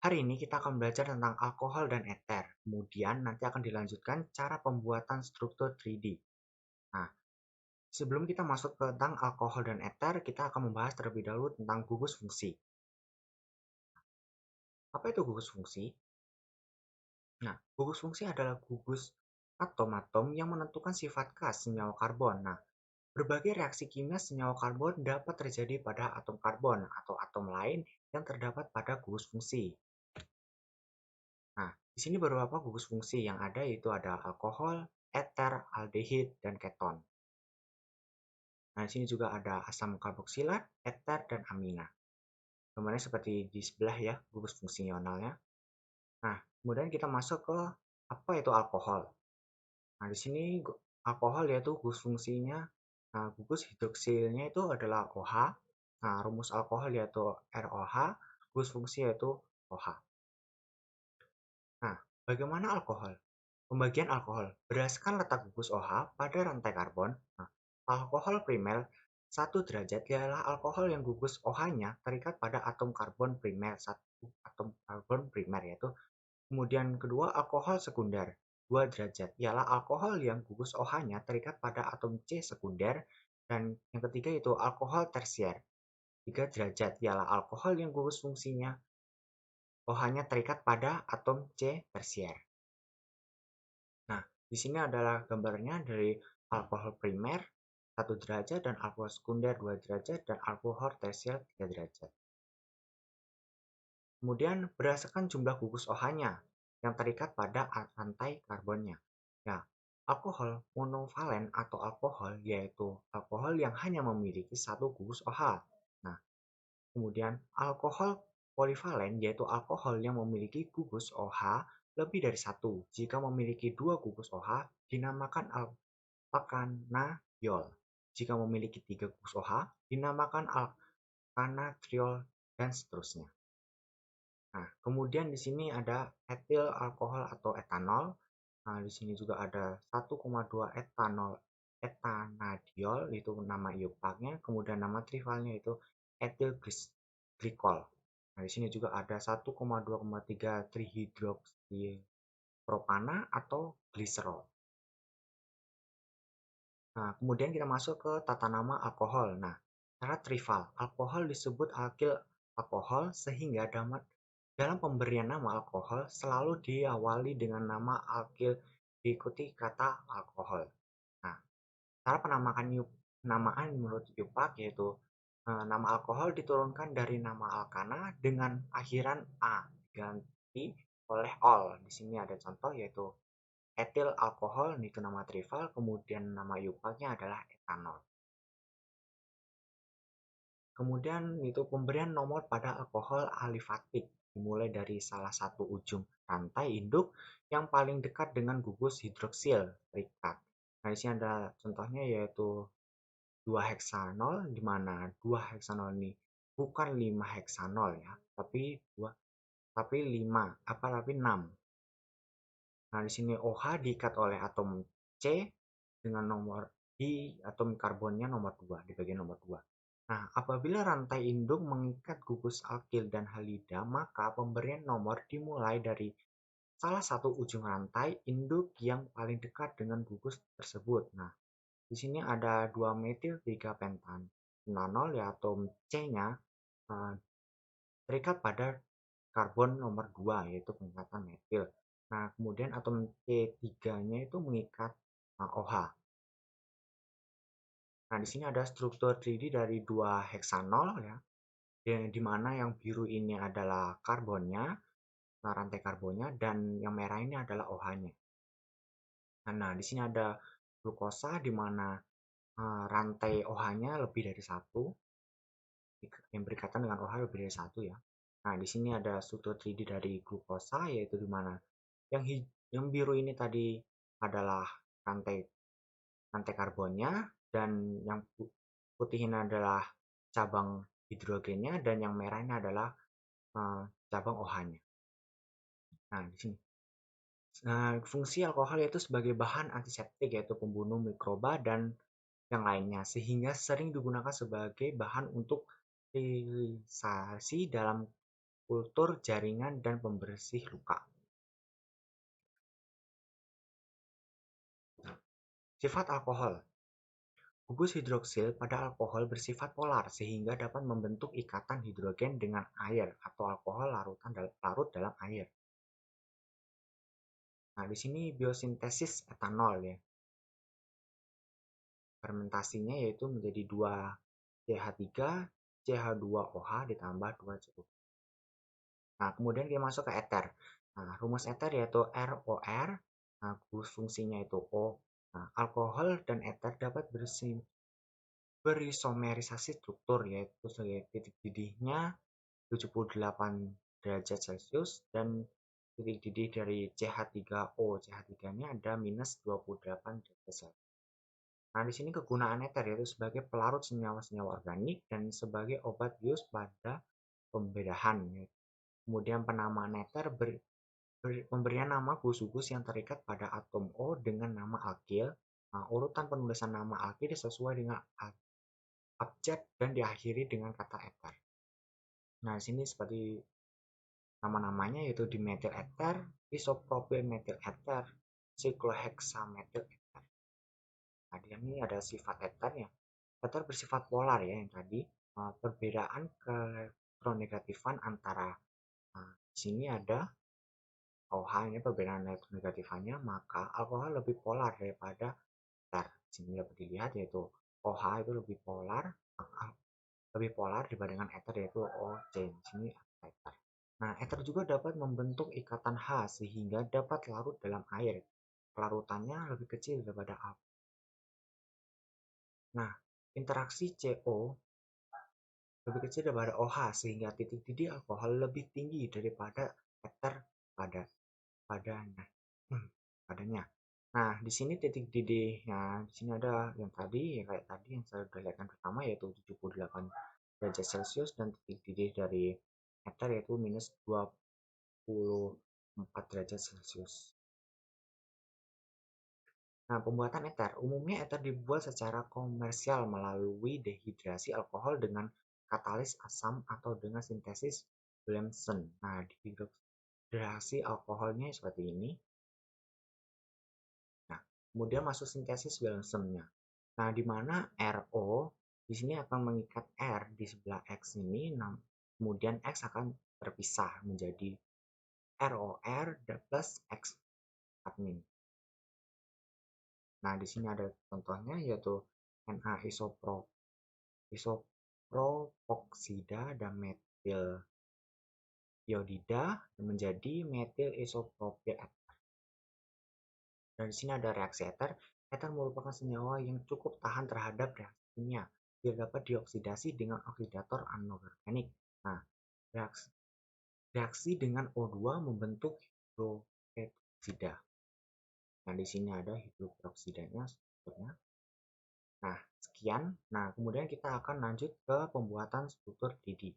Hari ini kita akan belajar tentang alkohol dan eter. Kemudian nanti akan dilanjutkan cara pembuatan struktur 3D. Nah, sebelum kita masuk ke tentang alkohol dan eter, kita akan membahas terlebih dahulu tentang gugus fungsi. Apa itu gugus fungsi? Nah, gugus fungsi adalah gugus atom-atom yang menentukan sifat khas senyawa karbon. Nah, berbagai reaksi kimia senyawa karbon dapat terjadi pada atom karbon atau atom lain yang terdapat pada gugus fungsi. Nah, di sini beberapa gugus fungsi yang ada yaitu ada alkohol, eter, aldehid, dan keton. Nah, di sini juga ada asam karboksilat, eter, dan amina. Gambarnya seperti di sebelah ya, gugus fungsionalnya. Nah, kemudian kita masuk ke apa itu alkohol. Nah, di sini alkohol yaitu gugus fungsinya, nah, gugus hidroksilnya itu adalah OH. Nah, rumus alkohol yaitu ROH, gugus fungsi yaitu OH. Nah, bagaimana alkohol? Pembagian alkohol berdasarkan letak gugus OH pada rantai karbon. Nah, alkohol primer 1 derajat ialah alkohol yang gugus OH-nya terikat pada atom karbon primer 1 atom karbon primer yaitu. Kemudian kedua alkohol sekunder 2 derajat ialah alkohol yang gugus OH-nya terikat pada atom C sekunder, dan yang ketiga itu alkohol tersier 3 derajat ialah alkohol yang gugus fungsinya OH-nya terikat pada atom C tersier. Nah, di sini adalah gambarnya dari alkohol primer 1 derajat dan alkohol sekunder 2 derajat dan alkohol tersier 3 derajat. Kemudian berdasarkan jumlah gugus OH-nya yang terikat pada rantai karbonnya. Ya, alkohol monovalen atau alkohol yaitu alkohol yang hanya memiliki satu gugus OH. Nah, kemudian alkohol polivalen yaitu alkohol yang memiliki gugus OH lebih dari satu. Jika memiliki dua gugus OH, dinamakan alkanadiol. Jika memiliki 3 gugus OH, dinamakan alkanatriol, dan seterusnya. Nah, kemudian di sini ada etil alkohol atau etanol. Nah, di sini juga ada 1,2 etanadiol, itu nama iupaknya. Kemudian nama trivalnya itu etil glikol. Nah, di sini juga ada 1,2,3 trihidroksipropana atau gliserol. Nah, kemudian kita masuk ke tata nama alkohol. Nah, secara trivial, alkohol disebut alkil alkohol sehingga dalam pemberian nama alkohol selalu diawali dengan nama alkil diikuti kata alkohol. Nah, cara penamaan menurut Yupak yaitu nama alkohol diturunkan dari nama alkana dengan akhiran a diganti oleh ol. Di sini ada contoh yaitu etil alkohol, itu nama trivial, kemudian nama Yupaknya adalah etanol. Kemudian itu pemberian nomor pada alkohol alifatik dimulai dari salah satu ujung rantai induk yang paling dekat dengan gugus hidroksil terikat. Nah, di sini ada contohnya yaitu 2 heksanol, di mana 2 heksanol ini bukan 5 heksanol ya, tapi 5, tapi 6. Nah, di sini OH diikat oleh atom C dengan nomor di atom karbonnya nomor 2, di bagian nomor 2. Nah, apabila rantai induk mengikat gugus alkil dan halida, maka pemberian nomor dimulai dari salah satu ujung rantai induk yang paling dekat dengan gugus tersebut. Nah, di sini ada 2 metil 3 pentanol ya, atom C-nya terikat pada karbon nomor 2 yaitu pengikatan metil. Nah, kemudian atom C3-nya itu mengikat OH. Nah, di sini ada struktur 3D dari 2 heksanol ya, di mana yang biru ini adalah karbonnya, rantai karbonnya, dan yang merah ini adalah OH-nya. Nah, di sini ada glukosa di mana rantai OH-nya lebih dari satu, yang berikatan dengan OH lebih dari satu ya. Nah, di sini ada struktur 3D dari glukosa, yaitu di mana yang biru ini tadi adalah rantai karbonnya, dan yang putih ini adalah cabang hidrogennya, dan yang merah ini adalah cabang OH-nya. Nah, di sini. Nah, fungsi alkohol yaitu sebagai bahan antiseptik, yaitu pembunuh mikroba dan yang lainnya, sehingga sering digunakan sebagai bahan untuk sterilisasi dalam kultur jaringan dan pembersih luka. Sifat alkohol. Gugus hidroksil pada alkohol bersifat polar sehingga dapat membentuk ikatan hidrogen dengan air atau alkohol larut dalam air. Nah, di sini biosintesis etanol ya. Fermentasinya yaitu menjadi 2 CH3, CH2OH ditambah 2 CH2. Nah, kemudian kita masuk ke eter. Nah, rumus eter yaitu ROR. Nah, fungsinya itu O. Nah, alkohol dan eter dapat berisomerisasi struktur yaitu sebagai titik didihnya 78 derajat Celcius dan titik didih dari CH3O CH3-nya ada minus 28 derajat Celcius. Nah, di sini kegunaan eter yaitu sebagai pelarut senyawa-senyawa organik dan sebagai obat bius pada pembedahan. Kemudian penamaan eter pemberian nama gugus-gugus yang terikat pada atom O dengan nama alkil. Nah, urutan penulisan nama alkil sesuai dengan abjad dan diakhiri dengan kata eter. Nah, di sini seperti nama-namanya yaitu dimetil eter, isopropil metil eter, sikloheksametil eter. Nah, di sini ada sifat eternya. Eter bersifat polar ya yang tadi. Perbedaan elektronegatifan antara di sini ada OH ini perbedaan elektronegatifannya, maka alkohol lebih polar daripada eter. Di sini dapat dilihat yaitu OH itu lebih polar dibandingkan eter yaitu OC. Di sini eter. Nah, eter juga dapat membentuk ikatan H sehingga dapat larut dalam air. Kelarutannya lebih kecil daripada alkohol. Nah, interaksi CO lebih kecil daripada OH sehingga titik didih alkohol lebih tinggi daripada eter padanya. Nah, di sini titik didihnya, di sini ada yang tadi, ya kayak tadi yang saya perlihatkan pertama yaitu 78 derajat Celcius dan titik didih dari eter yaitu minus 24 derajat Celcius. Nah, pembuatan eter. Umumnya eter dibuat secara komersial melalui dehidrasi alkohol dengan katalis asam atau dengan sintesis Williamson. Nah, dehidrasi alkoholnya seperti ini. Nah, kemudian masuk sintesis Williamson-nya. Nah, di mana RO di sini akan mengikat R di sebelah X ini, kemudian X akan terpisah menjadi ROR plus X admin. Nah, di sini ada contohnya yaitu Na isopropoksida dan metil iodida menjadi metil isopropil eter. Dan di sini ada reaksi eter. Eter merupakan senyawa yang cukup tahan terhadap reaksi kimia. Dia dapat dioksidasi dengan oksidator anorganik. Nah, reaksi dengan O2 membentuk hidroperoksida. Nah, di sini ada hidroperoksidanya strukturnya. Nah, sekian. Nah, kemudian kita akan lanjut ke pembuatan struktur didih.